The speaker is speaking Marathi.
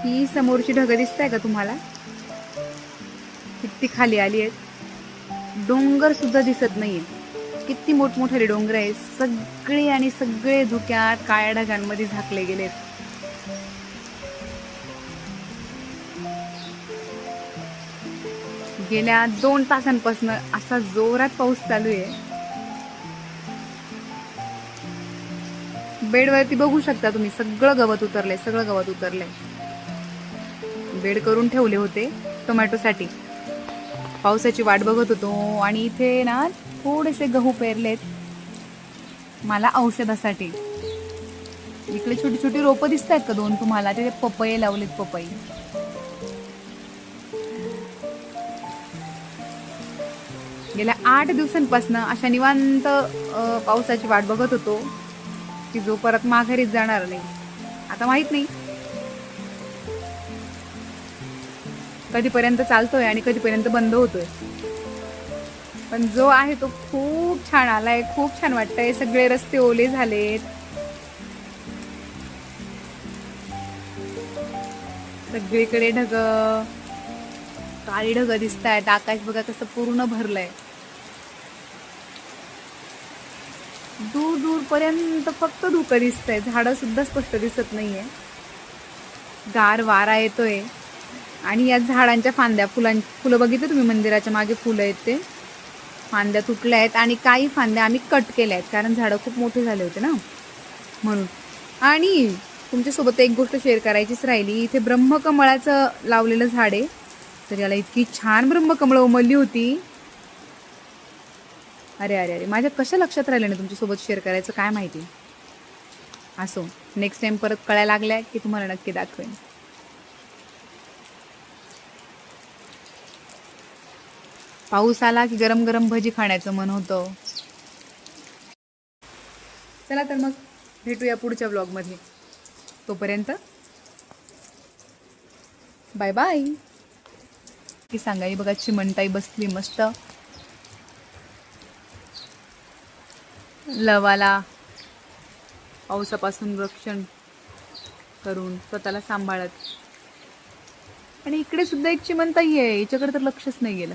ही समोरची ढगं दिसताय का तुम्हाला? किती खाली आली आहेत. डोंगर सुद्धा दिसत नाहीये. किती मोठमोठे डोंगर आहेत. सगळे आणि सगळे धुक्यात काळ्या ढगांमध्ये झाकले गेलेत. गेल्या 2 तासांपासून असा जोरात पाऊस चालू आहे. बेडवरती बघू शकता तुम्ही, सगळं गवत उतरलंय, सगळं गवत उतरलंय. बेड करून ठेवले होते टोमॅटोसाठी. पावसाची वाट बघत होतो आणि इथे ना थोडेसे गहू पेरलेत मला औषधासाठी. इकडे छोटी छोटी रोपं दिसत आहेत का 2 तुम्हाला? ते पपई लावलेत, पपई. गेल्या 8 दिवसांपासून अशा निवांत पावसाची वाट बघत होतो की जो परत माघारीच जाणार नाही. आता माहित नाही कधीपर्यंत चालतोय आणि कधीपर्यंत बंद होतोय, पण जो आहे तो खूप छान आलाय. खूप छान वाटतंय. सगळे रस्ते ओले झालेत. सगळीकडे ढग, काळी ढग दिसत आहेत. आकाश बघा कसं पूर्ण भरलंय. दूर दूर पर्यंत फक्त धुकं दिसतंय. झाडं सुद्धा स्पष्ट दिसत नाहीये. गार वारा येतोय आणि या झाडांच्या फांद्या, फुलं बघितले तुम्ही? मंदिराच्या मागे फुलं आहेत, ते फांद्या तुटल्या आहेत आणि काही फांद्या आम्ही कट केल्या आहेत कारण झाडं खूप मोठे झाले होते ना, म्हणून. आणि तुमच्यासोबत एक गोष्ट शेअर करायचीच राहिली. इथे ब्रह्मकमळाचं लावलेलं झाड आहे. तर याला इतकी छान ब्रह्मकमळं उमलली होती. अरे अरे अरे, माझ्या कशा लक्षात राहिलं नाही तुमच्यासोबत शेअर करायचं, काय माहिती. असो, नेक्स्ट टाइम परत कळायला लागल्या की तुम्हाला नक्की दाखवेन. पाऊस आला की गरम गरम भजी खाण्याचं मन होतं. चला तर मग भेटूया पुढच्या ब्लॉगमध्ये. तोपर्यंत बाय बाय. की सांगाई बघा, चिमणताई बसली मस्त लवाला पावसापासून रक्षण करून स्वतःला सांभाळत. आणि इकडे सुद्धा एक चिमणताई आहे, हिच्याकडे तर लक्षच नाही गेलं.